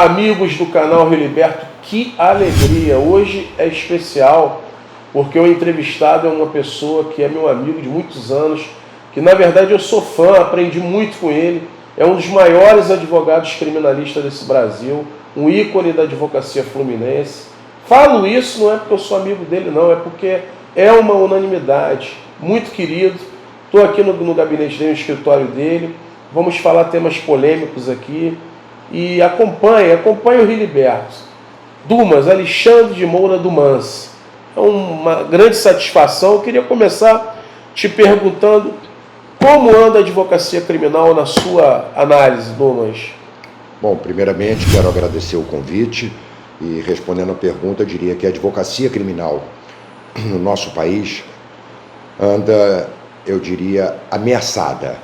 Amigos do canal Rio Liberto, que alegria! Hoje é especial porque o entrevistado é uma pessoa que é meu amigo de muitos anos, que na verdade eu sou fã, aprendi muito com ele, é um dos maiores advogados criminalistas desse Brasil, um ícone da advocacia fluminense. Falo isso não é porque eu sou amigo dele não, é porque é uma unanimidade, muito querido. Estou aqui no gabinete dele, no escritório dele, vamos falar temas polêmicos aqui. E acompanhe o Rio Liberto. Dumas, Alexandre de Moura Dumas. É uma grande satisfação. Eu queria começar te perguntando como anda a advocacia criminal na sua análise, Dumas? Bom, primeiramente quero agradecer o convite e respondendo a pergunta, eu diria que a advocacia criminal no nosso país anda, eu diria, ameaçada.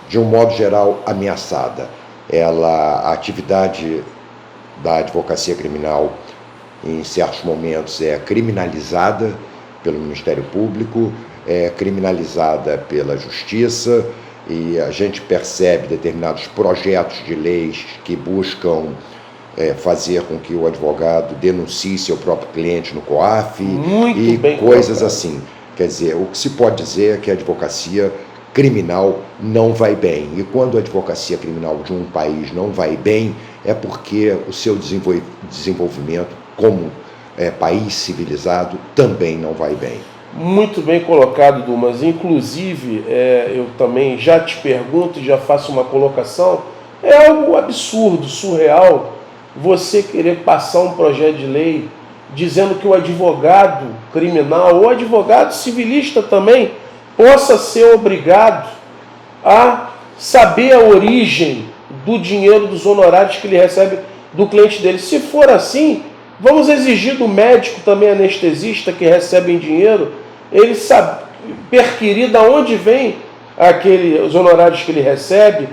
De um modo geral, ameaçada. A atividade da advocacia criminal, em certos momentos, é criminalizada pelo Ministério Público, é criminalizada pela Justiça, e a gente percebe determinados projetos de leis que buscam fazer com que o advogado denuncie seu próprio cliente no COAF e coisas assim. Quer dizer, o que se pode dizer é que a advocacia criminal não vai bem. E quando a advocacia criminal de um país não vai bem, é porque o seu desenvolvimento como país civilizado também não vai bem. Muito bem colocado, Dumas. Inclusive, eu também já te pergunto e já faço uma colocação, é algo absurdo, surreal, você querer passar um projeto de lei dizendo que o advogado criminal ou advogado civilista também possa ser obrigado a saber a origem do dinheiro, dos honorários que ele recebe do cliente dele. Se for assim, vamos exigir do médico também anestesista que recebe dinheiro, ele sabe perquirir de onde vem os honorários que ele recebe.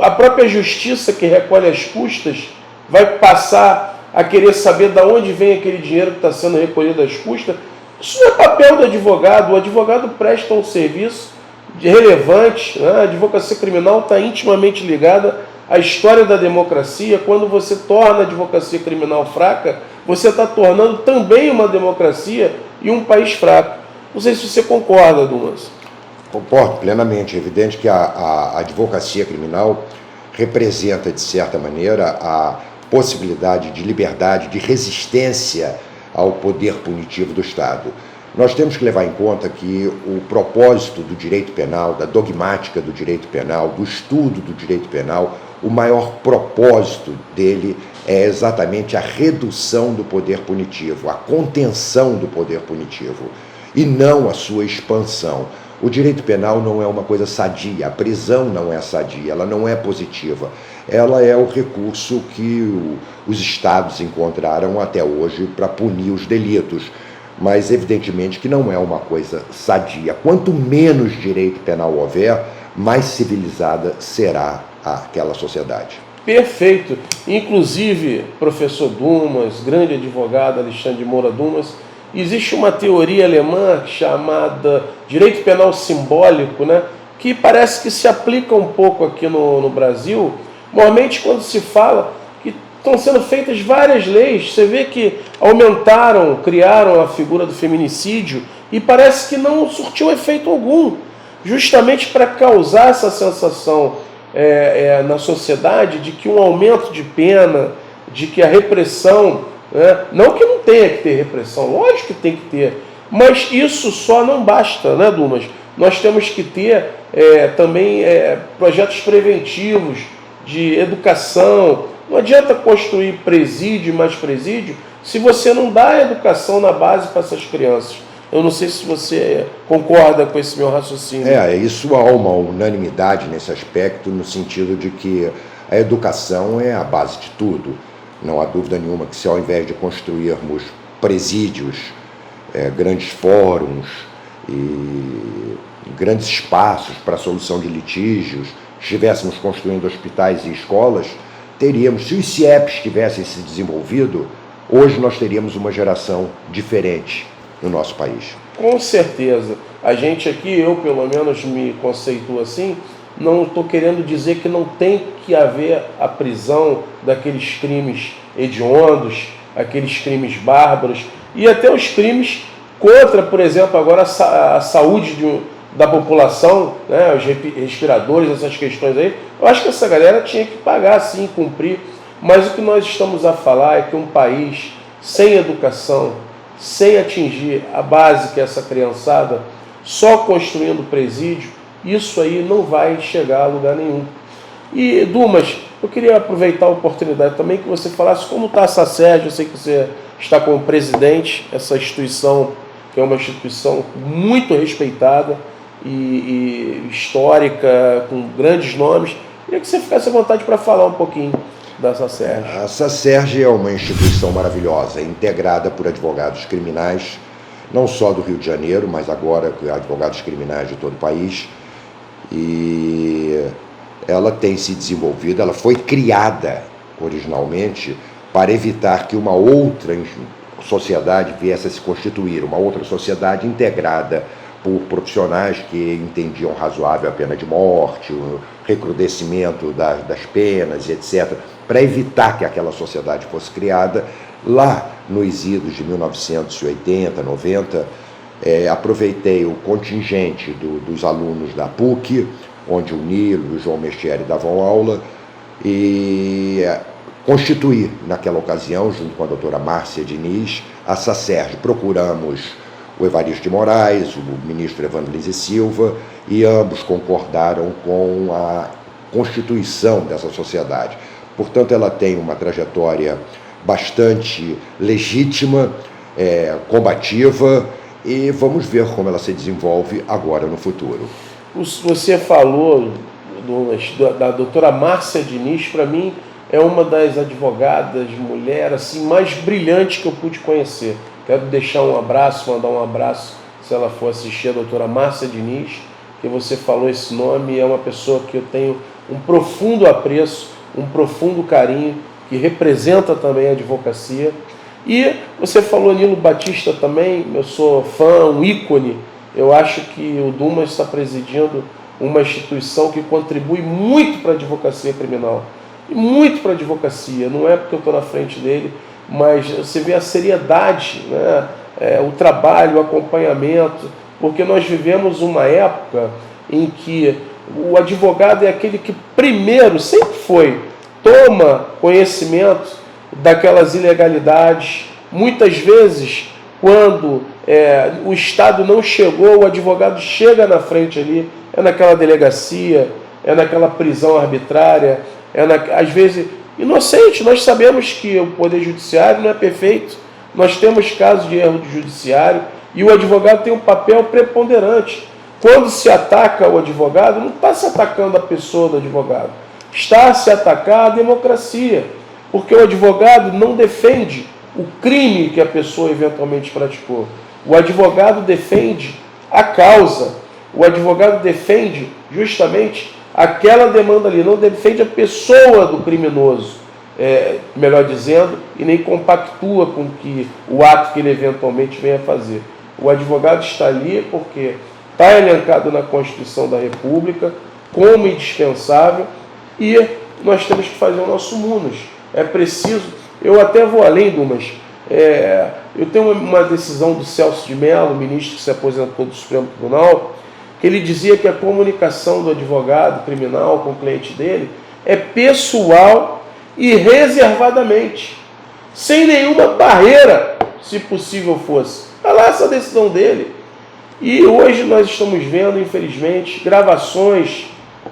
A própria justiça que recolhe as custas vai passar a querer saber de onde vem aquele dinheiro que está sendo recolhido às custas. Isso não é papel do advogado. O advogado presta um serviço relevante, né? A advocacia criminal está intimamente ligada à história da democracia. Quando você torna a advocacia criminal fraca, você está tornando também uma democracia e um país fraco. Não sei se você concorda, Dumas. Concordo plenamente. É evidente que a advocacia criminal representa, de certa maneira, a possibilidade de liberdade, de resistência ao poder punitivo do Estado. Nós temos que levar em conta que o propósito do direito penal, da dogmática do direito penal, do estudo do direito penal, o maior propósito dele é exatamente a redução do poder punitivo, a contenção do poder punitivo, e não a sua expansão. O direito penal não é uma coisa sadia, a prisão não é sadia, ela não é positiva. Ela é o recurso que os Estados encontraram até hoje para punir os delitos, mas evidentemente que não é uma coisa sadia. Quanto menos direito penal houver, mais civilizada será aquela sociedade. Perfeito. Inclusive, professor Dumas, grande advogado Alexandre de Moura Dumas, existe uma teoria alemã chamada direito penal simbólico, né, que parece que se aplica um pouco aqui no Brasil. Normalmente, quando se fala que estão sendo feitas várias leis, você vê que criaram a figura do feminicídio e parece que não surtiu efeito algum, justamente para causar essa sensação na sociedade de que um aumento de pena, de que a repressão, não que não tenha que ter repressão, lógico que tem que ter, mas isso só não basta, né, Dumas? Nós temos que ter também projetos preventivos, de educação. Não adianta construir presídio e mais presídio se você não dá educação na base para essas crianças. Eu não sei se você concorda com esse meu raciocínio. Isso há uma unanimidade nesse aspecto, no sentido de que a educação é a base de tudo. Não há dúvida nenhuma que se ao invés de construirmos presídios, grandes fóruns e grandes espaços para a solução de litígios, estivéssemos construindo hospitais e escolas, se os CIEPs tivessem se desenvolvido, hoje nós teríamos uma geração diferente no nosso país. Com certeza. A gente aqui, eu pelo menos me conceituo assim, não estou querendo dizer que não tem que haver a prisão daqueles crimes hediondos, aqueles crimes bárbaros, e até os crimes contra, por exemplo, agora a saúde da população, né, os respiradores, essas questões aí. Eu acho que essa galera tinha que pagar sim, cumprir, mas o que nós estamos a falar é que um país sem educação, sem atingir a base que é essa criançada, só construindo presídio, isso aí não vai chegar a lugar nenhum. E, Dumas, eu queria aproveitar a oportunidade também que você falasse como está a SACERJ. Eu sei que você está como presidente, essa instituição, que é uma instituição muito respeitada e histórica, com grandes nomes. Queria que você ficasse à vontade para falar um pouquinho da SACERJ. A SACERJ é uma instituição maravilhosa, integrada por advogados criminais, não só do Rio de Janeiro, mas agora advogados criminais de todo o país. E ela tem se desenvolvido, ela foi criada originalmente para evitar que uma outra sociedade viesse a se constituir, uma outra sociedade integrada por profissionais que entendiam razoável a pena de morte, o recrudescimento das penas, etc., para evitar que aquela sociedade fosse criada. Lá nos idos de 1980, 90, aproveitei o contingente dos alunos da PUC, onde o Nilo e o João Mestieri davam aula, e constituí, naquela ocasião, junto com a doutora Márcia Diniz, a SACERJ. Procuramos o Evaristo de Moraes, o ministro Evandro Lins e Silva, e ambos concordaram com a constituição dessa sociedade. Portanto, ela tem uma trajetória bastante legítima, combativa, e vamos ver como ela se desenvolve agora no futuro. Você falou da doutora Márcia Diniz. Para mim é uma das advogadas mulher assim, mais brilhantes que eu pude conhecer. Quero deixar um abraço, mandar um abraço, se ela for assistir, a doutora Márcia Diniz, que você falou esse nome, é uma pessoa que eu tenho um profundo apreço, um profundo carinho, que representa também a advocacia. E você falou Nilo Batista também, eu sou fã, um ícone. Eu acho que o Dumas está presidindo uma instituição que contribui muito para a advocacia criminal. E muito para a advocacia, não é porque eu estou na frente dele, mas você vê a seriedade, né? O trabalho, o acompanhamento, porque nós vivemos uma época em que o advogado é aquele que primeiro, sempre foi, toma conhecimento daquelas ilegalidades. Muitas vezes, quando o Estado não chegou, o advogado chega na frente ali, é naquela delegacia, é naquela prisão arbitrária, às vezes inocente. Nós sabemos que o Poder Judiciário não é perfeito, nós temos casos de erro do Judiciário, e o advogado tem um papel preponderante. Quando se ataca o advogado, não está se atacando a pessoa do advogado, está a se atacar a democracia, porque o advogado não defende o crime que a pessoa eventualmente praticou. O advogado defende a causa, o advogado defende justamente aquela demanda ali, não defende a pessoa do criminoso, melhor dizendo, e nem compactua com o ato que ele eventualmente venha fazer. O advogado está ali porque está elencado na Constituição da República como indispensável, e nós temos que fazer o nosso munus. É preciso, eu até vou além, Dumas, eu tenho uma decisão do Celso de Mello, ministro que se aposentou do Supremo Tribunal, que ele dizia que a comunicação do advogado criminal com o cliente dele é pessoal e reservadamente, sem nenhuma barreira, se possível fosse. Está lá essa decisão dele. E hoje nós estamos vendo, infelizmente, gravações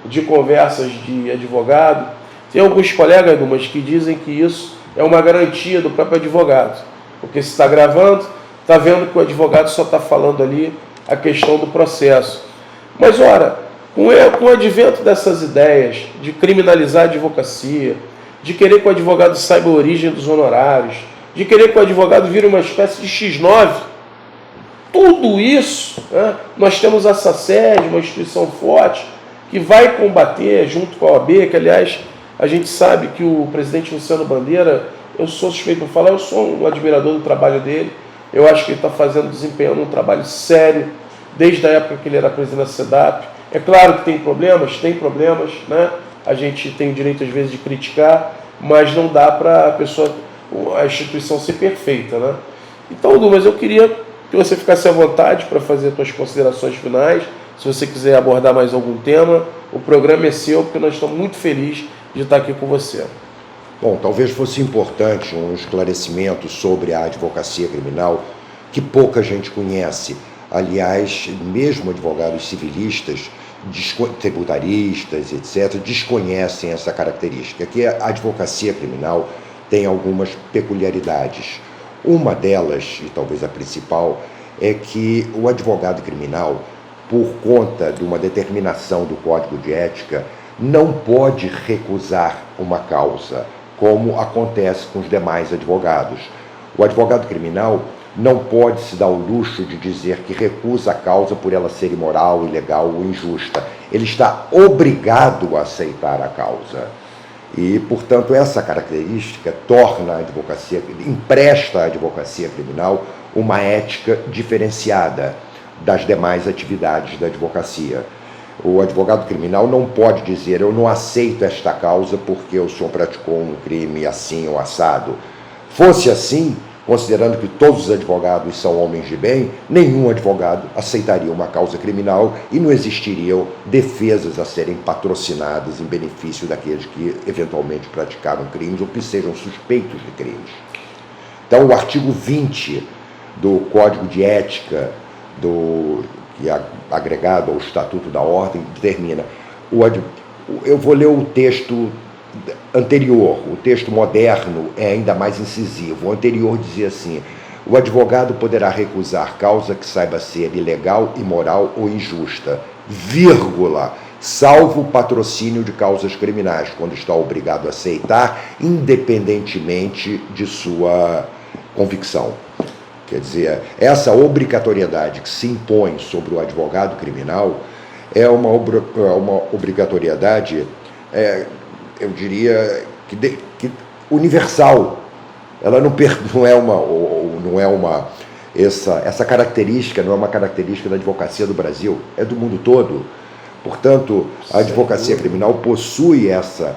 de conversas de advogado. Tem alguns colegas, Dumas, que dizem que isso é uma garantia do próprio advogado, porque se está gravando, está vendo que o advogado só está falando ali a questão do processo. Mas, ora, com o advento dessas ideias de criminalizar a advocacia, de querer que o advogado saiba a origem dos honorários, de querer que o advogado vire uma espécie de X9, tudo isso, né, nós temos a SACERJ, uma instituição forte, que vai combater junto com a OAB, que, aliás, a gente sabe que o presidente Luciano Bandeira, eu sou suspeito de falar, eu sou um admirador do trabalho dele, eu acho que ele está desempenhando um trabalho sério, desde a época que ele era presidente da SEDAP, É claro que tem problemas, né? A gente tem o direito às vezes de criticar, mas não dá para a instituição ser perfeita, né? Então, Dumas, eu queria que você ficasse à vontade para fazer as suas considerações finais. Se você quiser abordar mais algum tema, o programa é seu, porque nós estamos muito felizes de estar aqui com você. Bom, talvez fosse importante um esclarecimento sobre a advocacia criminal, que pouca gente conhece. Aliás, mesmo advogados civilistas, tributaristas, etc., desconhecem essa característica, que a advocacia criminal tem algumas peculiaridades. Uma delas, e talvez a principal, é que o advogado criminal, por conta de uma determinação do Código de Ética, não pode recusar uma causa, como acontece com os demais advogados. O advogado criminal não pode se dar o luxo de dizer que recusa a causa por ela ser imoral, ilegal ou injusta. Ele está obrigado a aceitar a causa. E, portanto, essa característica empresta à advocacia criminal uma ética diferenciada das demais atividades da advocacia. O advogado criminal não pode dizer: eu não aceito esta causa porque o senhor praticou um crime assim ou assado. Fosse assim, considerando que todos os advogados são homens de bem, nenhum advogado aceitaria uma causa criminal e não existiriam defesas a serem patrocinadas em benefício daqueles que eventualmente praticaram crimes ou que sejam suspeitos de crimes. Então, o artigo 20 do Código de Ética, que é agregado ao Estatuto da Ordem, determina. Eu vou ler o texto anterior, o texto moderno é ainda mais incisivo. O anterior dizia assim: o advogado poderá recusar causa que saiba ser ilegal, imoral ou injusta, vírgula, salvo patrocínio de causas criminais, quando está obrigado a aceitar, independentemente de sua convicção. Quer dizer, essa obrigatoriedade que se impõe sobre o advogado criminal é uma obrigatoriedade, eu diria, que universal. Ela essa característica não é uma característica da advocacia do Brasil, é do mundo todo. Portanto, a advocacia criminal possui essa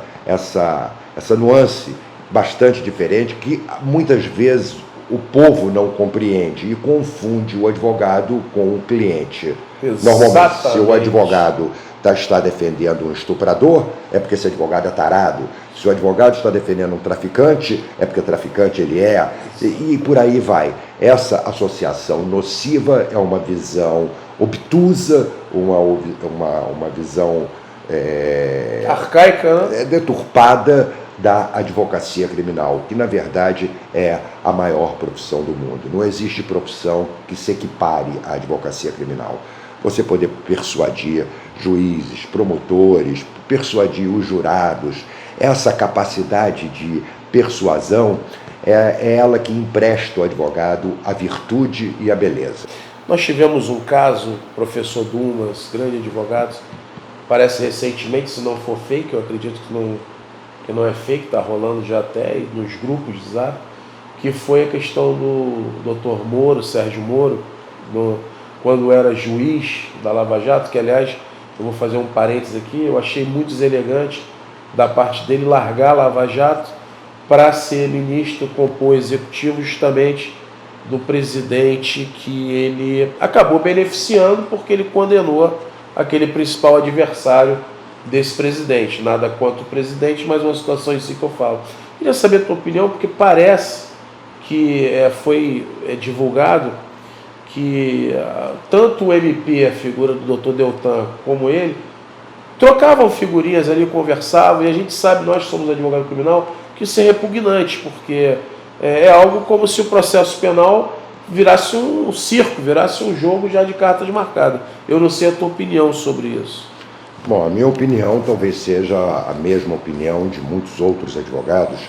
nuance bastante diferente que muitas vezes o povo não compreende e confunde o advogado com o cliente. Exatamente. Normalmente, se o advogado está defendendo um estuprador, é porque esse advogado é tarado. Se o advogado está defendendo um traficante, é porque o traficante ele é. E por aí vai. Essa associação nociva é uma visão obtusa, uma visão arcaica, né? Deturpada da advocacia criminal, que na verdade é a maior profissão do mundo. Não existe profissão que se equipare à advocacia criminal. Você poder persuadir juízes, promotores, persuadir os jurados, essa capacidade de persuasão é ela que empresta ao advogado a virtude e a beleza. Nós tivemos um caso, professor Dumas, grande advogado, parece recentemente, se não for fake, eu acredito que não é fake, está rolando já até nos grupos de Zap, que foi a questão do Dr. Moro, Sérgio Moro, quando era juiz da Lava Jato, que aliás, eu vou fazer um parênteses aqui, eu achei muito deselegante da parte dele largar a Lava Jato para ser ministro, compor o executivo justamente do presidente que ele acabou beneficiando porque ele condenou aquele principal adversário desse presidente. Nada contra o presidente, mas uma situação em si que eu falo. Queria saber a tua opinião, porque parece que foi divulgado que tanto o MP, a figura do Dr. Deltan, como ele, trocavam figurinhas ali, conversavam, e a gente sabe, nós somos advogado criminal, que isso é repugnante, porque é algo como se o processo penal virasse um circo, virasse um jogo já de cartas marcadas. Eu não sei a tua opinião sobre isso. Bom, a minha opinião talvez seja a mesma opinião de muitos outros advogados,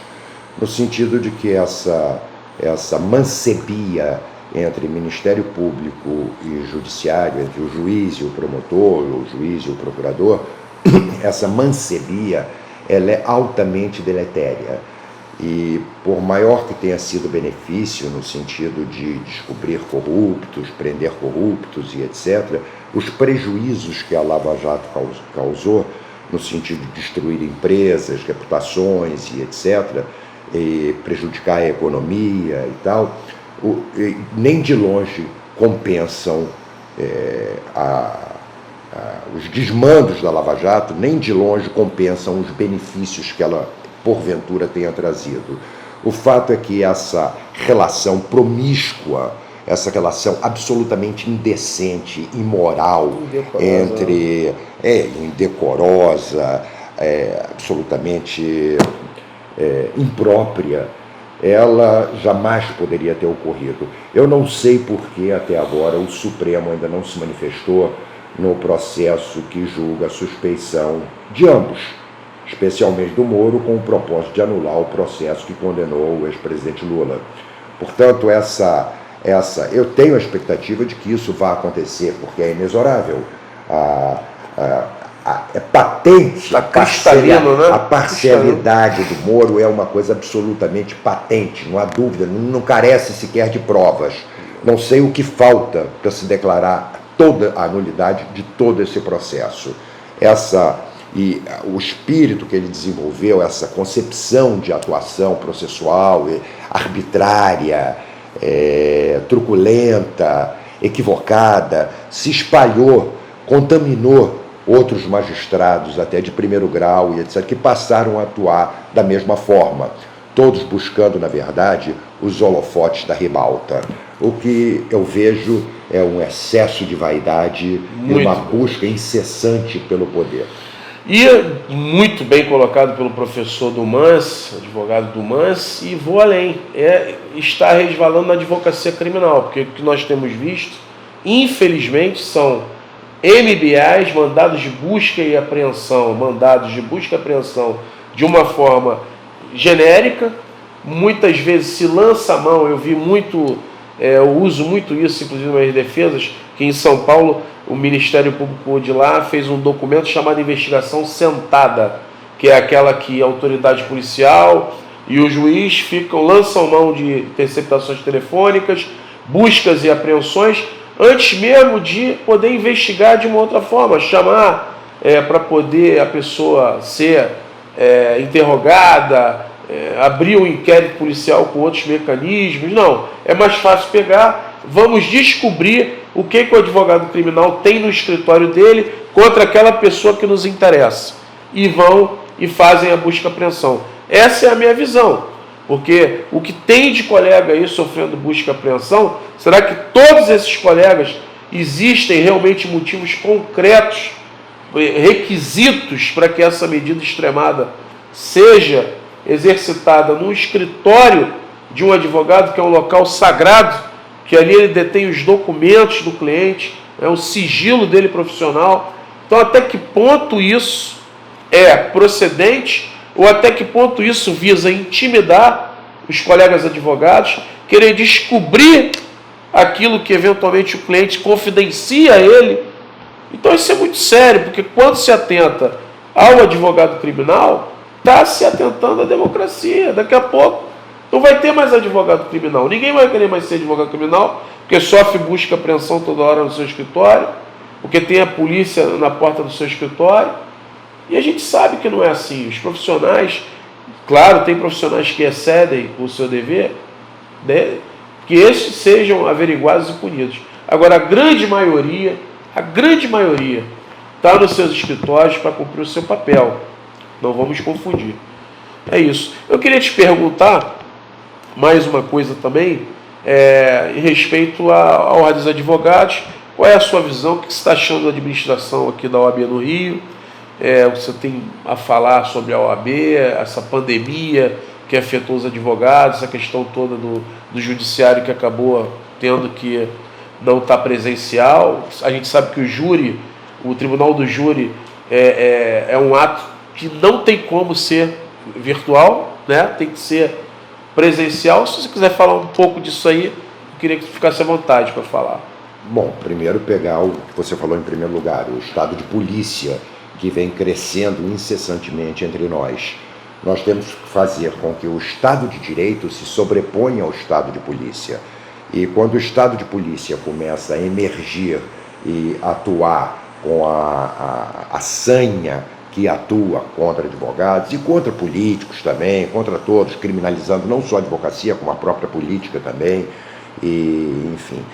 no sentido de que essa mancebia entre Ministério Público e Judiciário, entre o juiz e o promotor, o juiz e o procurador, essa mancebia, ela é altamente deletéria. E por maior que tenha sido o benefício no sentido de descobrir corruptos, prender corruptos e etc., os prejuízos que a Lava Jato causou, no sentido de destruir empresas, reputações e etc., e prejudicar a economia e tal, nem de longe compensam os desmandos da Lava Jato, nem de longe compensam os benefícios que ela porventura tenha trazido. O fato é que essa relação promíscua, essa relação absolutamente indecente, imoral, indecorosa, absolutamente imprópria, ela jamais poderia ter ocorrido. Eu não sei por que até agora o Supremo ainda não se manifestou no processo que julga a suspeição de ambos, especialmente do Moro, com o propósito de anular o processo que condenou o ex-presidente Lula. Portanto, eu tenho a expectativa de que isso vá acontecer, porque é inexorável. É patente, a parcialidade do Moro é uma coisa absolutamente patente, não há dúvida, não carece sequer de provas. Não sei o que falta para se declarar toda a nulidade de todo esse processo. E o espírito que ele desenvolveu, essa concepção de atuação processual, arbitrária, truculenta, equivocada, se espalhou, contaminou outros magistrados, até de primeiro grau e etc., que passaram a atuar da mesma forma, todos buscando, na verdade, os holofotes da ribalta. O que eu vejo é um excesso de vaidade e uma busca incessante pelo poder. E muito bem colocado pelo professor Dumans, advogado Dumans, e vou além, está resvalando na advocacia criminal, porque o que nós temos visto, infelizmente, são MBAs, mandados de busca e apreensão, de uma forma genérica, muitas vezes se lança a mão, eu uso muito isso, inclusive nas defesas, que em São Paulo o Ministério Público de lá fez um documento chamado Investigação Sentada, que é aquela que a autoridade policial e o juiz lançam mão de interceptações telefônicas, buscas e apreensões, antes mesmo de poder investigar de uma outra forma, chamar para poder a pessoa ser interrogada, abrir um inquérito policial com outros mecanismos. Não, é mais fácil pegar, vamos descobrir o que o advogado criminal tem no escritório dele contra aquela pessoa que nos interessa. E vão e fazem a busca e apreensão. Essa é a minha visão. Porque o que tem de colega aí sofrendo busca e apreensão, será que todos esses colegas existem realmente motivos concretos, requisitos para que essa medida extremada seja exercitada num escritório de um advogado, que é um local sagrado, que ali ele detém os documentos do cliente, o sigilo dele profissional? Então, até que ponto isso é procedente, ou até que ponto isso visa intimidar os colegas advogados, querer descobrir aquilo que eventualmente o cliente confidencia a ele? Então isso é muito sério, porque quando se atenta ao advogado criminal, está se atentando à democracia. Daqui a pouco não vai ter mais advogado criminal, ninguém vai querer mais ser advogado criminal, porque sofre busca e apreensão toda hora no seu escritório, porque tem a polícia na porta do seu escritório. E a gente sabe que não é assim. Os profissionais, claro, tem profissionais que excedem o seu dever, né, que esses sejam averiguados e punidos. Agora, a grande maioria está nos seus escritórios para cumprir o seu papel. Não vamos confundir. É isso. Eu queria te perguntar mais uma coisa também, em respeito à Ordem dos Advogados. Qual é a sua visão? O que você está achando da administração aqui da OAB no Rio? Você tem a falar sobre a OAB, essa pandemia que afetou os advogados, essa questão toda do judiciário que acabou tendo que não estar presencial. A gente sabe que o tribunal do júri é um ato que não tem como ser virtual, né? Tem que ser presencial. Se você quiser falar um pouco disso aí, eu queria que você ficasse à vontade para falar. Bom, primeiro pegar o que você falou em primeiro lugar, o estado de polícia que vem crescendo incessantemente entre nós. Nós temos que fazer com que o Estado de Direito se sobreponha ao Estado de Polícia. E quando o Estado de Polícia começa a emergir e atuar com a sanha que atua contra advogados e contra políticos também, contra todos, criminalizando não só a advocacia, como a própria política também, e, enfim,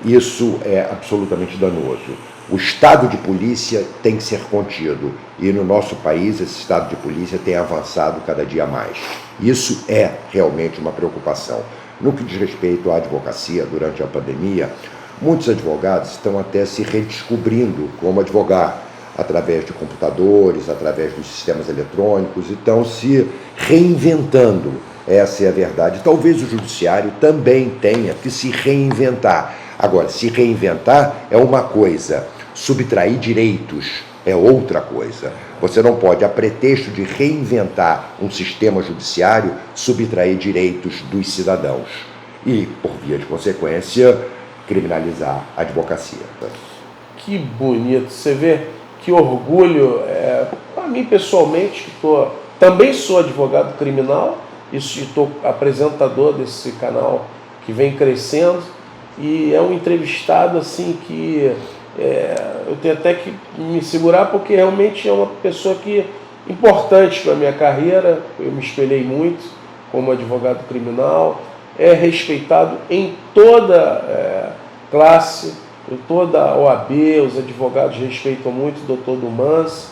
isso é absolutamente danoso. O Estado de Polícia tem que ser contido, e no nosso país esse Estado de Polícia tem avançado cada dia mais. Isso é realmente uma preocupação. No que diz respeito à advocacia, durante a pandemia, muitos advogados estão até se redescobrindo como advogar, através de computadores, através dos sistemas eletrônicos, e estão se reinventando. Essa é a verdade. Talvez o judiciário também tenha que se reinventar. Agora, se reinventar é uma coisa, subtrair direitos é outra coisa. Você não pode, a pretexto de reinventar um sistema judiciário, subtrair direitos dos cidadãos e, por via de consequência, criminalizar a advocacia. Que bonito, você vê que orgulho, para mim pessoalmente, que também sou advogado criminal, estou apresentador desse canal que vem crescendo, e é um entrevistado assim que eu tenho até que me segurar, porque realmente é uma pessoa importante para a minha carreira. Eu me espelhei muito como advogado criminal, é respeitado em toda classe, em toda a OAB, os advogados respeitam muito o Dr. Dumans,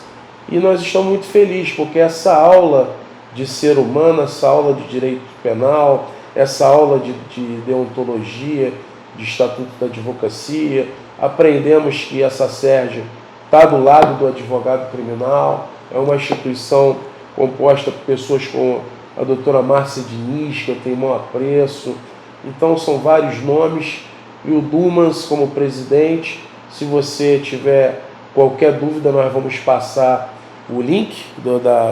e nós estamos muito felizes, porque essa aula de ser humano, essa aula de direito penal, essa aula de deontologia, de Estatuto da Advocacia, aprendemos que essa SACERJ está do lado do advogado criminal, é uma instituição composta por pessoas como a doutora Márcia Diniz, que eu tenho maior apreço. Então são vários nomes, e o Dumans como presidente. Se você tiver qualquer dúvida, nós vamos passar o link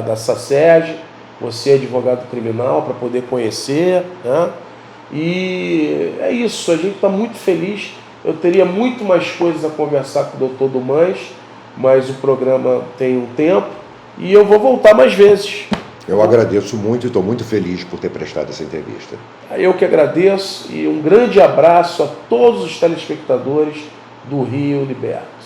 da SACERJ, você é advogado criminal, para poder conhecer, né? E é isso, a gente está muito feliz. Eu teria muito mais coisas a conversar com o Dr. Dumans, mas o programa tem um tempo e eu vou voltar mais vezes. Eu agradeço muito e estou muito feliz por ter prestado essa entrevista. Eu que agradeço, e um grande abraço a todos os telespectadores do Rio Liberta.